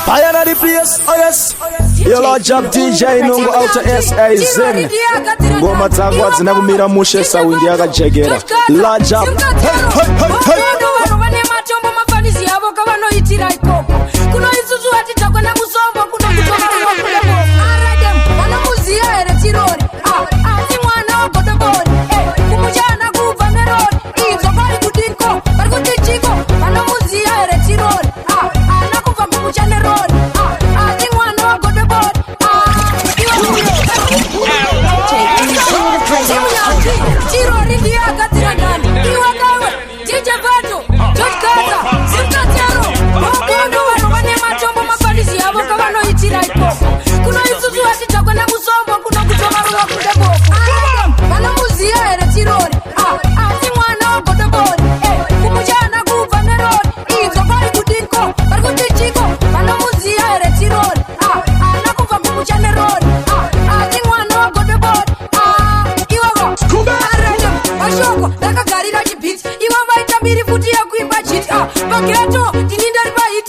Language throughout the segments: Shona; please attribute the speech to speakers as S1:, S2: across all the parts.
S1: Fire na the place, oh yes. Your Lord Job DJ Nungu out to S.A. Zen Goma tagwa zinagumira mushe sa windi yaga jegera Lord Job Hey
S2: mafanizi yabo kabano itira ikoko kuno isuzu ati takwa na musombo kuno kutoka kulebo aradem wana muzia ere tirori ati mwana ogodo bori kumujana kuva nerori izo bari kudinko bari kutichiko wana muzia ere tirori anakuva kumujana nerori ati mwana ogodo bori tirori ndiye akatira ndani iwa kawe tije vato Jotkaza, Simkatiaro, Okondo wane matombo mafanizi yabo kabano itira ikoko kuno isuzu ati takwa na musombo kuno kutoka ruwa kudebo wana muzia ere tirori ati mwana ogodo bori kumujana kuva nerori izo bari kudinko bari kutichiko wana muzia ere tirori anakuva kumujana nerori ati mwana ogodo bori iwago aranyam ashoko dakagarira chibiti iwa vaita mbiri futi ya kuimba chiti paketo tininda riba hit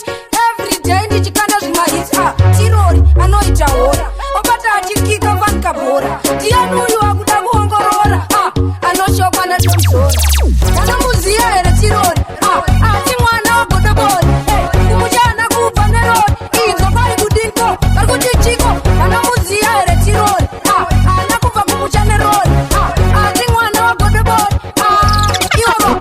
S2: every day ndichikanda zvima hit tirori anoita hora obata achikika vanka bora tianuyu akuda kuongorora anoshokwa natomzora kana muziya here tirori ati mwana ogodobori kumujana kubva nerori idzo vari kudinko vari kutichiko kana muziya here tirori anakubva kumucha nerori ati mwana ogodobori iwavo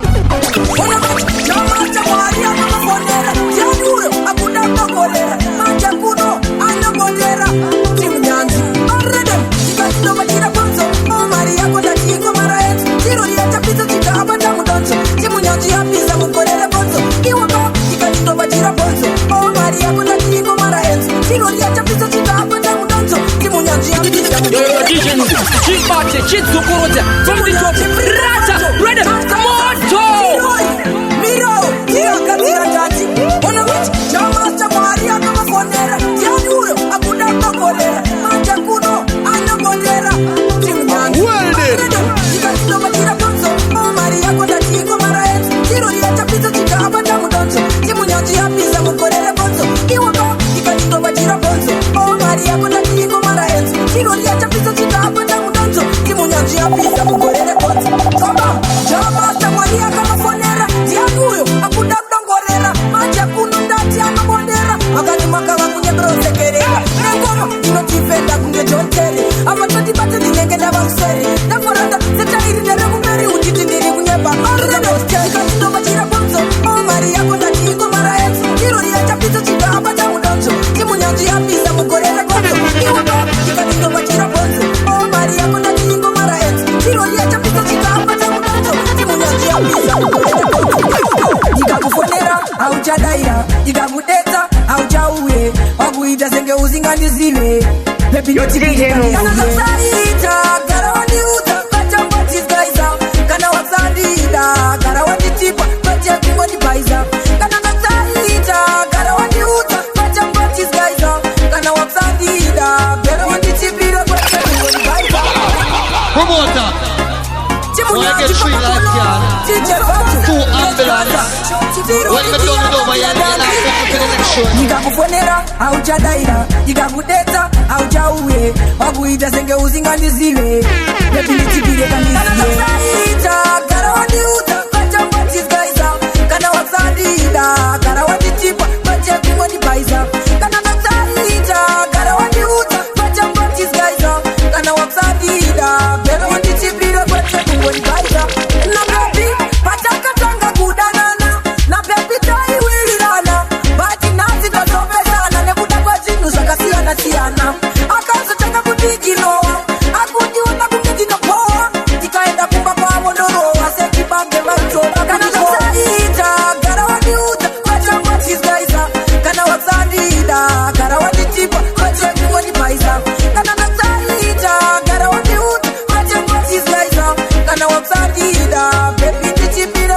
S3: Nikakufonera auchadaira nikakudeta auchauye wakuita senge usingandizive nepilichipire kandizive kana wandiuta kachambatiskaisa kana wasandida kana wandichipwa pachekumonipaisa kana nasaita kana wandiuta kachambatiskaisa kana wasandida kana wandichipire pachekumonipaisa napepi patakatanga kudanana napepi taiwirirana Siana akazo changa kudikiloa akudiona kumidinopoa tikaenda kumba kwa mondoroa sekibange manzoa kana saita kana wadiuta kwacha mwatizgaiza kana wasandida kana wadichipa kwacha kumoni paisa kana saita kana wadiuta kwacha mwatizgaiza kana wasandida baby dichipire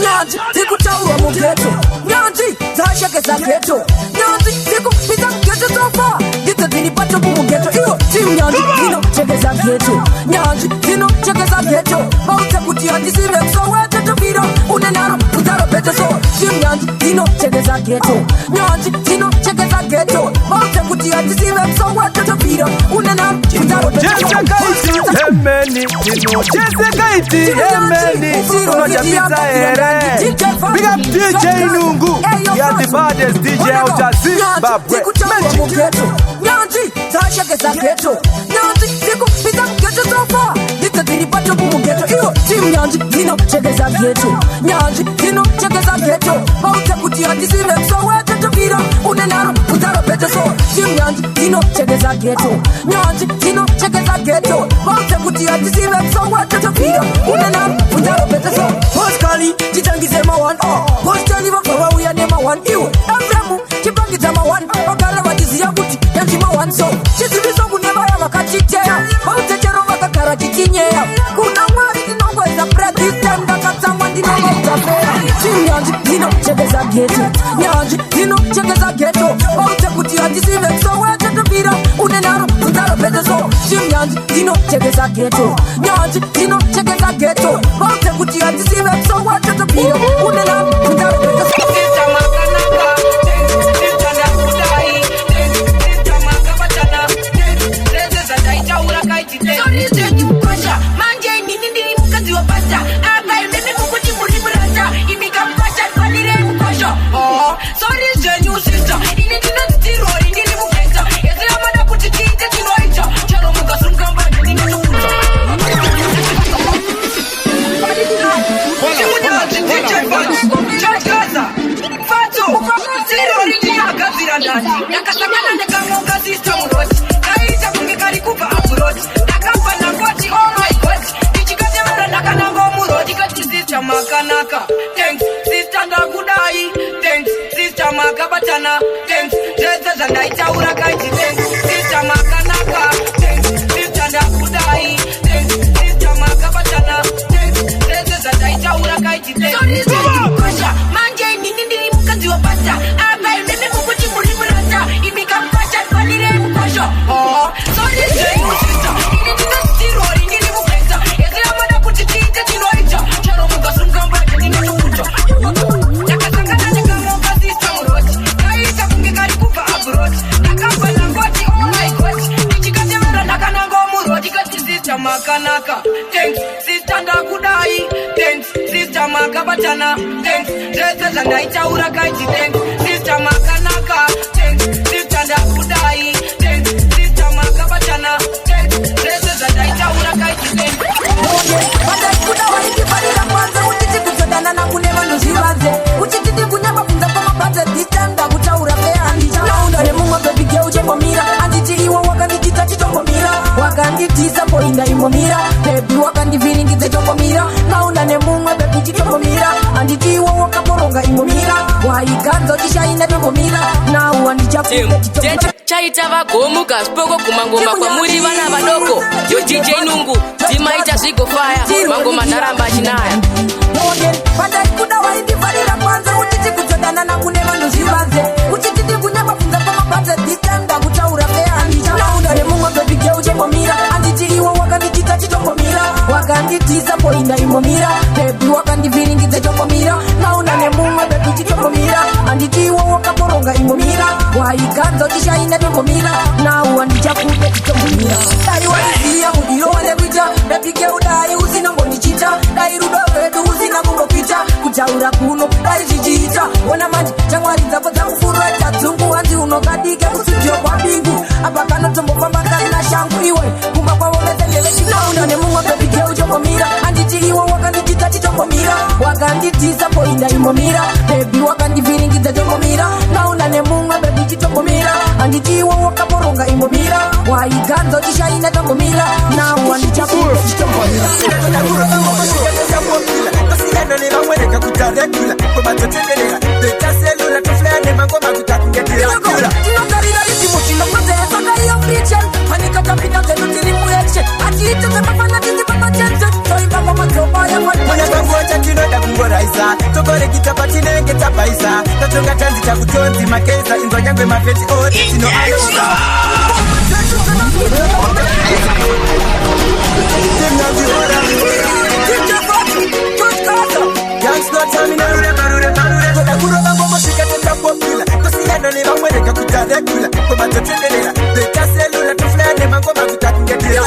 S3: nyanji tikutaua mugeto nyanji zashake za geto nyanji pita geto tofa gito dinipacho mugeto iyo timu nyanji zino chekeza geto nyanji zino chekeza geto maute kutia disive msowete tofiro unenaro utaro pete so simnyanji zino chegeza geto nyanji zino chegeza geto baute kuti atisive so watoto pira unenaro utaro pete so
S1: Hemeni, Tino, Jessica, Hemeni, unajapita here. Big up DJ Nungu, you're the baddest DJ out of Zimbabwe.
S3: Nyanji, zashegeza geto nyanji, siku pita geto so far nita diripato bumu geto iyo Team Nyanji, zino chegeza geto Nyanji, zino chegeza geto baute kuti atisive so watoto pira unenaro utaro pete so Team Nyanji, zino chegeza geto Nyanji, zino chegeza geto baute kuti atisive so watoto pira unenaro utaro pete so Poskali, chitangize mawan Postali wafawa uya nema wan iwe Efremu, chipangiza mawan Wakala wajizia kuti yanji mawan so Chisibiso kunema ya wakachitea Baute chero wakakara chichinyea Kuna mwari dinongo eza practice time Dakata mwandi nongo utapea Team Nyanji, zino chegeza geto Nyanji, zino chegeza geto Baute kuti atisive so watoto pira unenaro utaro pete so Team Nyanji, zino chegeza geto Nyanji, zino chegeza geto Baute kuti atisive so watoto pira unenaro utaro pete so
S4: Yakasakana nekamonga sister muroti kaita kunge kari kupa apuroti nakamba nangoti oh my god ndichikate vara nakanango muroti kati sister makanaka thanks sister ndakudai thanks sister makabatana thanks zvese zvandaitaura kaiti thanks sister makanaka thanks sister ndakudai thanks sister makabatana thanks zvese zvandaitaura kaiti thanks kosha manje nini ndiri mukadzi wabata apa imeme mukuti muri murata imika mpasha kwanire mukosho sorry zvenyu sister ini ndinositirori ndiri mubheta ezira mada kuti tiite tinoita chero mukasungambaje ndine tukuta yakasangana nekamoka sister muroti kaita kunge kari kubva abroad ndakabva nangoti oh my god ndichikatevera ndakanango muroti kati sister makanaka thanks sister ndakudai thanks sister makabatana thanks zvese zvandaitaura kaiti thanks sister makanaka thanks sister ndakudai thanks sister makabatana thanks zvese zvandaitaura kaiti thanks
S3: Kuda waikifarira kwanza uchiti kutodana na kune vanhu zvivanze uchiti ndikunyamba kunza pamabhanze distanda kutaura fea handita naunda nemumwe bebige uchengomira handiti iwo wakanditita chitongomira wakanditisa poinda imbomira bebi wakandivhiringidze tongomira naunda nemumwe bebi chitongomira handiti iwo wakaporonga imbomira waiganza uchishaina tongomira nau handichakude chitongomira
S5: chaita vagomuka spoko kumangoma kwamuri vana vadoko yo DJ Nungu timaita zvigofaya mangoma ndaramba achinaya
S3: pandai kuda waindifarira kwanza uchiti kutodana na kune vanhu zvivanze uchiti ndikunyamba kunza pamabhanze distanda kutaura fea handita naunda nemumwe bebige uchengomira handiti iwo wakanditita chitongomira wakanditisa poinda imbomira bebi wakandivhiringidze tongomira naunda nemumwe bebi chitongomira handiti iwo wakaporonga imbomira waiganza uchishaina tongomira nau handichakude chitongomira dai waiziya mudiro wanekuita bebige udai usinongondichita dai rudo rwedu usina kungopita kutaura kuno dai zvichiita ona manje shamwari dzako dzakufurura tadzungu hanzi unokadike kustudio kwa bingu apa kanotombofamba kasina shangu iwe kumba kwavo vesendeve chinaunda nemumwe bebige uchongomira handiti iwo wakanditita chitongomira wakanditisa poinda imbomira bebi wakandivhiringidza tongomira naunda nemumwe bebi chitongomira handiti iwo wakaporonga imbomira waiganza uchishaina tongomira nau handichakude chitongomira
S6: nevamwereka kutarekula kwebatotenderera betaselula tofulane mangoma kutakungetiraaula
S3: tinogarira ritimo tinokwezeyesakaiyo frichen panikatapita zedu tiri muyeche atiite semafana titi papatense toimba ngomadzobaya
S6: munyakangocha tinoda kungoraisa tokorekita patinenge tabaisa tatonga tanzi takutonzi makeza inzwa nyangwe mafeti oti tinoaisa no time in a rule. Toda kuroba ngomo shikateta popular. Kusiyana ne bamwereka kutarekula. Kwa totendelera. Beta selula tuflane mangoma kutakungetera.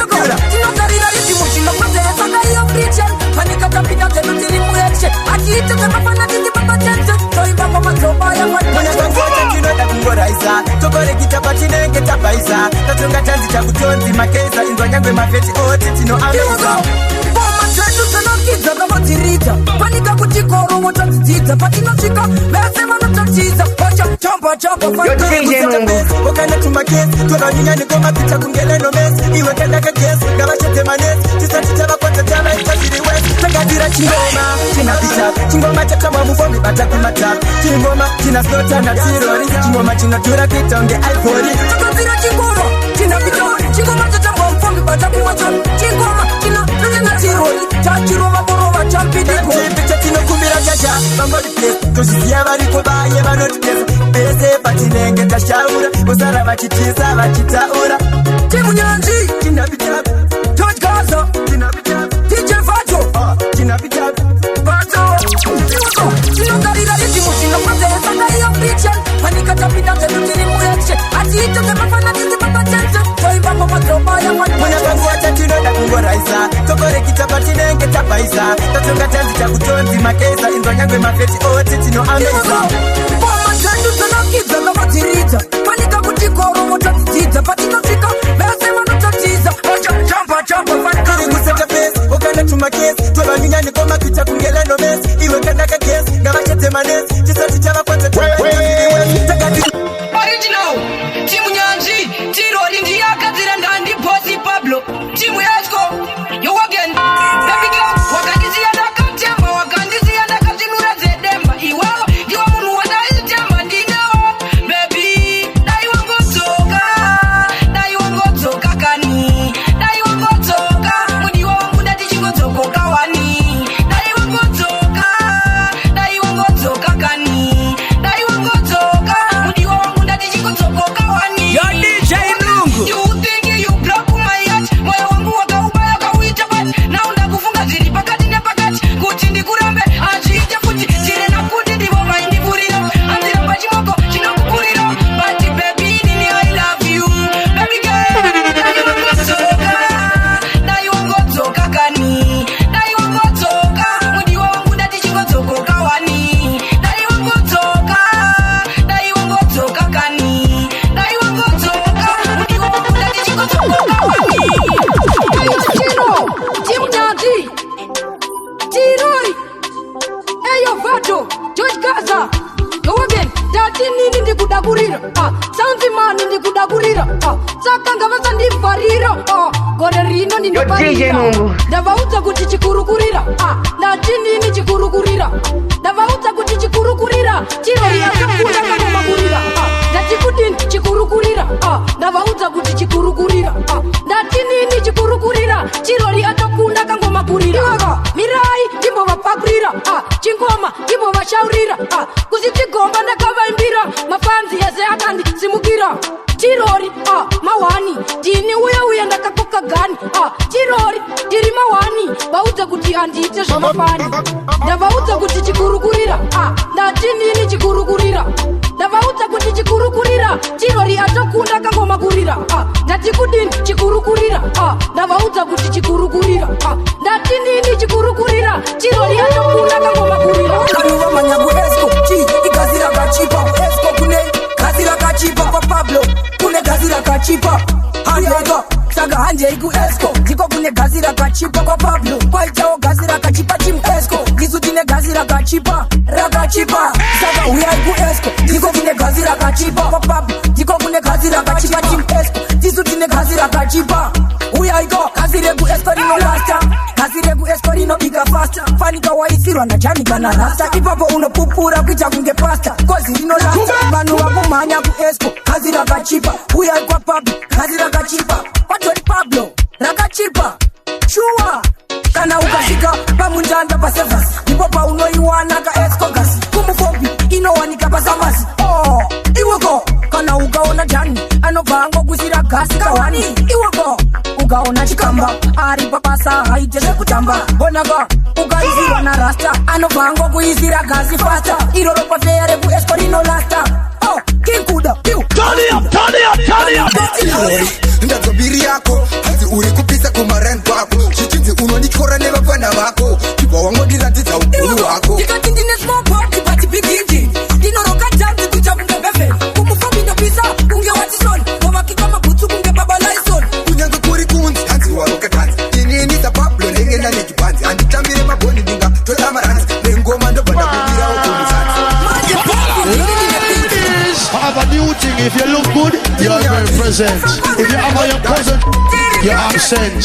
S3: Tinokarira ritmu chinokwazera saka iyo preaching. Panika tapita tenu tiri mueche. Atiite temafana titi papa tense. Toimba ngoma zoba ya
S6: mwana kwangoja tinoda kungoraiza. Tokore kitapatinenge tapaisa. Tatunga tanzi chakutonzi makeza. Indwa nyangwe mafeti oti tino ameza.
S3: Poma chetu tenokiza kama tirita. Panika kuchikoro wotaziziza. Patinosika bese manotatiza. Pacha chamba
S6: Yo DJ Nungu Wakana tumakesi Tuwa nyingani goma picha kungele no mesi Iwe kanda kakesi Gaba chete manesi Tisa titaba kwa tatama Itasiri wesi Tangadira chingoma China picha Chingoma chata mwamufomi bata kumata Chingoma China slota na tirori Chingoma china tura kitonge iPhone
S3: Tangadira chingoma China picha Chingoma chata mwamufomi bata kumata Chingoma China slota na tirori Chachiroma borova champidiko
S6: Chipicha chino kumbira jaja Bambodi place Kushikia bariko baye banoti place Ese patinenge tashaura Usara bachitiza bachitaura
S3: Timu Nyanji
S6: China picha
S3: George Gaza
S6: China picha
S3: DJ Fato
S6: China picha
S3: Fato Tinokarira ritmu chinokwazera saka iyo preaching. Panika tapita tenu tiri mueche. Atiite temafana titi papa tense. Toimba ngoma zoba ya mwana
S6: kwangoja tinoda kungoraiza. Tokore kitapatinenge tapaisa. Tatunga tanzi chakutonzi makeza. Indwa nyangwe mafeti oti tino ameza.
S3: Poma chetu tenokiza kama tirita. Panika kuchikoro wotaziziza. Patinosika bese manotatiza. Pacha chamba
S6: Kiri kuseta pesi Wakana tumakesi Tuwa nyingani goma picha kungele no mesi Iwe kanda kakesi Gaba chete manesi Tisa titaba kwa tatama
S4: Original Timu Nyanji Tirori ndiyaka tirandandi Bossy Pablo Timu Yachko Yo again Baby girl Wakandizia na katemba Wakandizia na katinura zedemba Iwao Diwa munu wana itemba Ndinao Baby Dai wango toka Dai wango toka kani Dai wango toka Mudi wangu dati chingo toko kawani Dai wango toka Dai wango toka kani Dai wango toka Mudi wangu dati chingo toko kawani
S1: Yo DJ Nungu
S4: You think you block my heart Moyo wangu wakaubaya kawita bat Naunda kufunga ziri pakati na pakati Kuchindi kurambe Achiite futi Chire na kuti dibo maindi puriro Andira pachimoko Chino kukuriro Bati baby nini I love you Baby girl Dai wango toka Dai wango toka kani Dai wango toka Mudi wangu dati chingo toko kawani Dai wango toka Dai wango toka kani Dai wango toka Mudi wangu dati chingo toko kawani
S2: Chino, Timu Nyanji, Tirori, Eyo Vato, George Gaza, Yo again, Dati nini ndikudagurira, Sounds man ndikudagurira, Saka ngavasa ndivarira, Gore rino ndindiparira, Ndavauta kuti chikurukurira, Dati nini chikurukurira, Ndavauta kuti chikurukurira, Tirori akakunda kanomagurira, Dati kudini chikurukurira, Ndavauta kuti chikurukurira, Dati nini chikurukurira, Tirori akakunda kangomagurira, Mirai ndimbo vapakurira, Chingoma ndimbo vashaurira, Kuzitigomba ndakavaimbira, Mafanzi eze akandi simukira, Tirori mawani ndini uya ndakakoka gani, Tirori ndiri mawani vaudza kuti handiite zvamafani, ndavaudza kuti chikurukurira, ndati nini chikurukurira, ndavaudza kuti chikurukurira, Tirori atokunda kangomakurira, ndati kudini chikurukurira, ndavaudza kuti chikurukurira, ndati nini chikurukurira, Tirori atokunda kangomakurira.
S3: Kanuva manyagu esko Chi igazira kachipa Esko kune gazira kachipa Kwa Pablo kune gazira kachipa Hanjega Saga hanjegu esko Ziko kune gazira kachipa Kwa Pablo Kwa itao gazira kachipa Chim esko Gizu tine gazira kachipa Raga chipa Saga uyaigu esko Ziko kune gazira kachipa Kwa Pablo Ziko kune gazira kachipa Chim esko Gizu tine gazira kachipa Uyaigo Gaziregu esko rino lasta Gaziregu esko rino biga fasta Fanika waisirwa na jani gana rasta Ipapo unopupura kuita kunge pasta Kozi rino lasta Vanu wakumanya ku esko Gazira kachipa Uyaigwa Pablo Gazira kachipa Patori Pablo Rakachipa Chua Kana ukashika pamunjanda pasevasi Ipopa unoiwana ka esko gasi Kumufobi inowanika pasamasi Oh Iwego Kana ukaona jani Anovango kusira gasi kawani Iwego Ukaona chikamba Ari papasa haite sekutamba Bonaga Uka akaizirwa narasta anobvango kuizira gazi fasta iro ropa feya rebu esco rinolasta kikuda
S6: ndadzobiri yako hati uri kupisa kumaren kwako chichinzi unondikora nevapana vako chibva wangondiratidza ukuru wako
S3: ndikati ndine small party but big engine ndinoroka janzi kuita kunge bevel kumufobi ndopisa kunge watisoni wavakika mabhutsu kunge baba laison
S6: kunyange kuri kunzi hanzi waroka tanzi ininisa pablo ndengenda nechipanzi handitambire mabhoni ndinga totamaranzi nengoma ndobva ndakubirawo kumuzanzi
S7: I have a new thing. If you look good, you are very present. If you have your present, you are absent.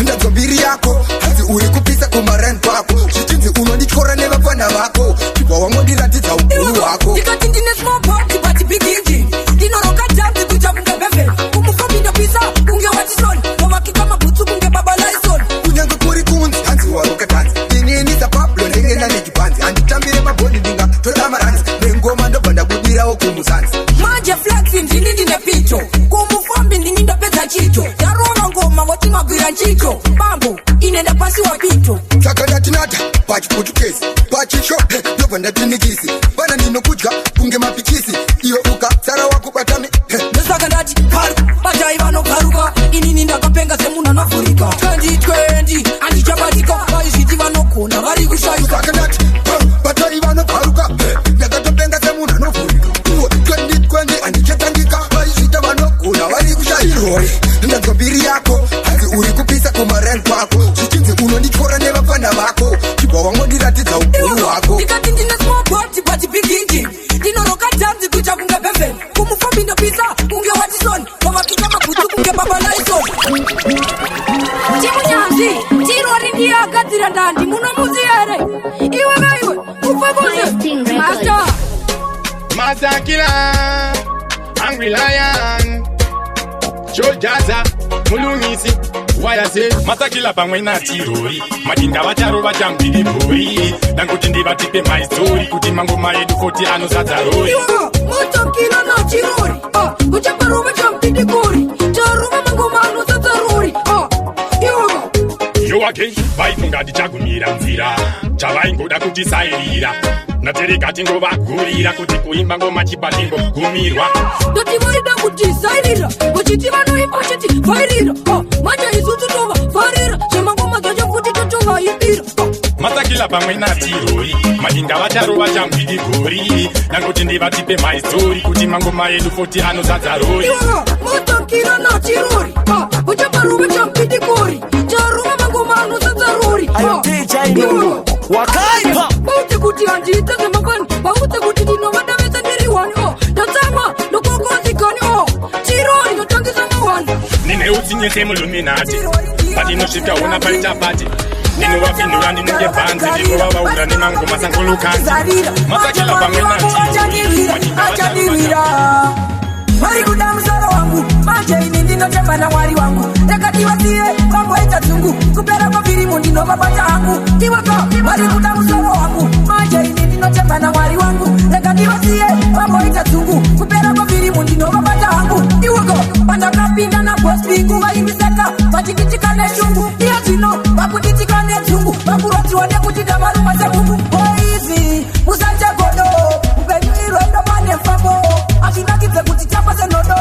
S6: ndadzobiri yako hati uri kupisa kumaren kwako chichinzi unondikora nevapana vako chibva wangondiratidza ukuru wako
S3: ndikati ndine small party but big engine ndinoroka janzi kuita kunge bevel kumufobi ndopisa kunge watisoni wavakika mabhutsu kunge baba laison
S6: kunyange kuri kunzi hanzi waroka tanzi ininisa pablo ndengenda nechipanzi handitambire mabhoni ndinga totamaranzi nengoma ndobva ndakubirawo kumuzanzi
S3: manje flexi ndini ndine picho kumufombi ndini ndopedza chicho ndarova ngoma votimagwira nchicho bambo inenda pasi wapito
S6: saka ndatinata pachiputukezi pachisho ndobva ndatinikisi vana ndinokudya kunge mapikisi iwe ukasara wako batami
S3: ndosaka ndati karu batai vanokaruka inini ndakapenga semunhu anovhurika 2020 handichabatika vaizviti vanogona vari kushayuka
S6: saka ndati batai vanogwaruka ndakatopenga semunhu anovhurika iwe 2020 handichatangika vaizvita vanogona vari kushayirori ndadzobiri yako hanzi uri kupisa kumaren kwako zvichinzi unondikora nevapana vako chibva wangondiratidza ukuru wako
S3: ndikati ndine small party but big engine ndinoroka janzi kuita kunge bevel kumufobi ndopisa kunge watisoni wavakika mabhutsu kunge baba laison timunyanzi tirori ndiyagadzira ndandi munomuzi here iwe kaiwe ufabuze
S8: Master Killer, Angry Lion, Joe Jaza, Mulungisi, why I say Master Killer pamwe na tirori madinda vacharo vachambiri bhori danguti ndivatipe my story kuti mangoma edu 40 anozadza rori
S3: Master Killer na tirori uchaparova chambidikori charuva mangoma anozadza rori
S8: yo again vaifunga ndichagumira nzira chavaingoda kutisairira natereka tingovagurira kuti kuimba ngoma chipatingo gumirwa
S3: ndoti vaida kutisairira vachiti vanoimba chiti vairira manje isusu tova varira zvemangoma dzacho kuti totovaibira
S8: Master Killer pamwe na tirori madinda vacharo vachambidi gori danguti ndivatipe my story kuti mangoma edu 40 anozadza rori
S3: Master Killer na tirori uchaparova chambidikori charuva mangoma anozadza rori
S1: wakaipa
S3: bauti kuti handiite zvemangwani bauti kuti ndinovadavetsa ndiri wani ndatsamwa nokokozikani tirori ndotangisa mawani
S8: nine utsinyese muluminati patinosvikaona paita pati ndinovapindura ndinenge bhanzi ndinovavaura nemangoma sangolukanzi Master Killer pamwe na tirori
S3: achandirwira vari kuda musoro wangu manje ini ndinotemba namwari wangu ndakativaziye vamboita dzungu kupera kwavhirimu ndinovabata hangu tivaka vari kuda musoro wangu manje ini ndinotemba namwari wangu ndakativaziye vamboita dzungu kupera kwavhirimu ndinovabata hangu iwako pandakapinda nagospi kuvaimbiseka vachikitika neshungu iye zvino vakuditika nedzungu vakurodziwa nekuti davaruma sekungu oizi musachagodo upenyu irwendo manefambo azvinakidze kuti chapase nodo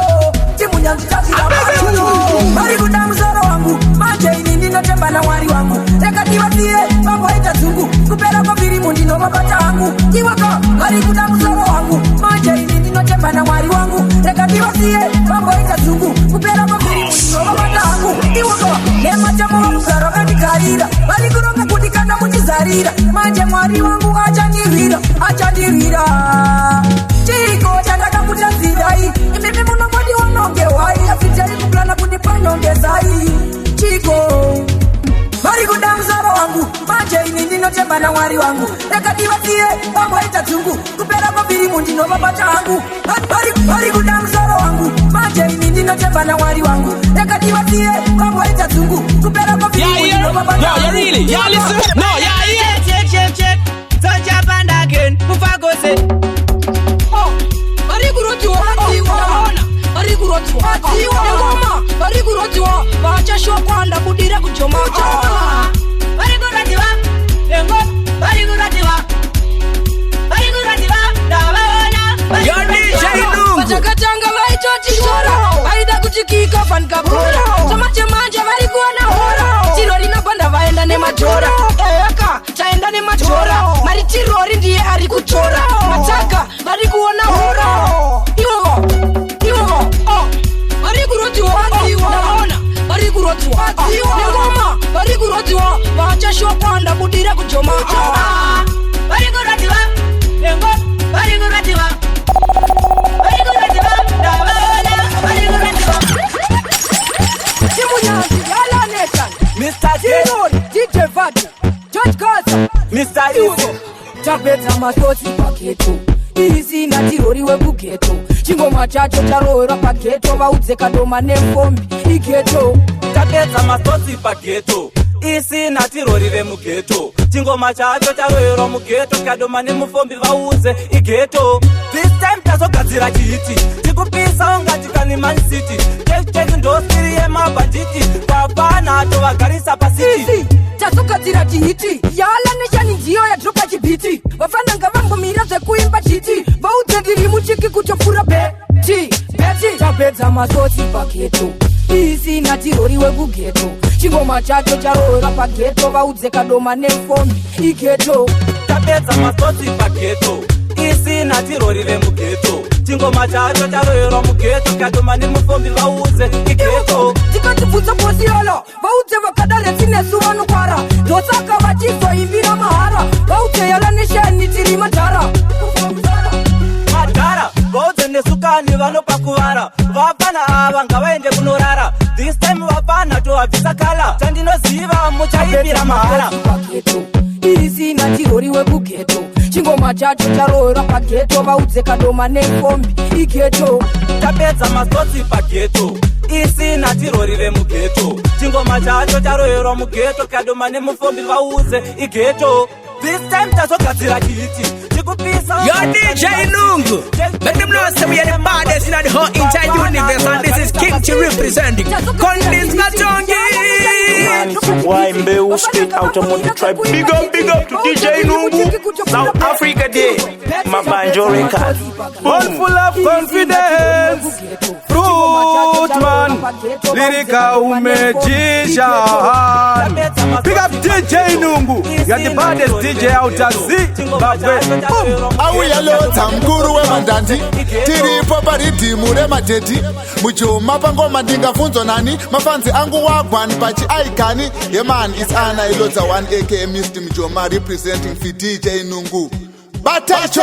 S3: timunyanzi chazviraayo vari kuda musoro wangu manje ini ndinotemba namwari wangu ndakativaziye vamboita dzungu kupera kwavhirimu ndinovabata hangu iwaka vari kuda musoro wangu manje ini ndinotemba namwari wangu ndakativaziye vamboita dzungu kupera kwavhirimu ndinovabata hangu iwaka nemachamo vamugaro vandigarira vari kuronga kuti kana muchizarira manje mwari wangu achandirwira chiko chandakakutadzirai imimi munongodi wanongewai afitari kuplana kuti panongezai chiko vari kuda musoro wangu manje ini ndinotemba namwari wangu ndakativaziye vamboita dzungu kupera kwavhirimu ndinovabata hangu vari kuda musoro wangu manje ini ndinotemba namwari wangu ndakativaziye vamboita dzungu kupera kwavhirimu ndinovabata hangu vari kurodziwa
S2: kurodzwa nengoma vari kurodzwa vachashokwanda kudira kujoma vari kurodzwa nengoma vari kurodzwa vatakatanga vaitotitora vaida kutikika vanikapora chamanje vari kuona hora tiro rinopanda vaenda nematora eka taenda nematora mari tirori ndiye ari kutora mataka vari kuona hora ivo vari kurodziwa naona vari kurodziwa nengoma vari kurodziwa vachashokwanda kudira kujoma vari kurodziwa nengoma vari kurodziwa
S6: Mr. J,
S2: DJ Vadu, George Gaza,
S6: Mr. Easy,
S2: tapedza masotsi pageto isi natirori wekugeto chingoma chacho charohera pageto vaudze kadoma nefombi igeto
S6: tapedza masotsi pageto isi natirori vemugeto chingoma chacho charohera mugeto kadoma nemufombi vaudze igeto. This time tazogadzira chihiti tikupisa ungatikani Man City cheki ndosiri yemabhanditi papana tovagarisa pasiti
S2: tazogadzira chihiti yala neshani ndiyo yadropa chibhiti vafananga vangomira zvekuimba chiti vaudze ndiri muchiki kutopfura beti tapedza masotsi pageto isi natirori wekugeto chingoma chacho charohera pageto vaudze kadoma nefombi igeto
S6: tapedza masotsi pageto isi natirori vemugeto chingoma chacho charohera mugeto kadoma nemufombi vaudze igeto
S2: tikatibvudza posiyolo vaudze vakadare tinesu vanokwara ndosaka vachizoimbira mahara vaudze yala neshani tiri madhara
S6: vaudze nesukani vanopa kuvara vapana ava ngavaende kunorara this time vapana tovabvisa kala tandinoziva muchaimbira mahara
S2: isi natirori wekugeto chingoma chacho charohera pageto vaudze kadoma nefombi igeto
S6: tapedza masotsi pageto isi natirori vemugeto chingoma chacho charohera mugeto kadoma nemufombi vaudze igeto. This time tazogadzira chihiti
S9: Yo DJ Nungu, let them know say we are the baddest in the whole entire universe, and this is King T representing Condis Matongi.
S1: Why Mbeu straight out of the tribe. Big up to DJ Nungu, South Africa Day, Mabanjo Record. One full of confidence, fruit man, lyrical magician. Big up DJ Nungu, you're the baddest DJ out of Zimbabwe.
S10: Awuyalota mkuru wemandandi tiripo paridhimu remadhedhi mujoma pangoma ndingafunzwa nani mafanzi angu wagwani pachi aikani yeman is ana ilodza 1 aka Mr. Mujoma representing for DJ Nungu Batacho.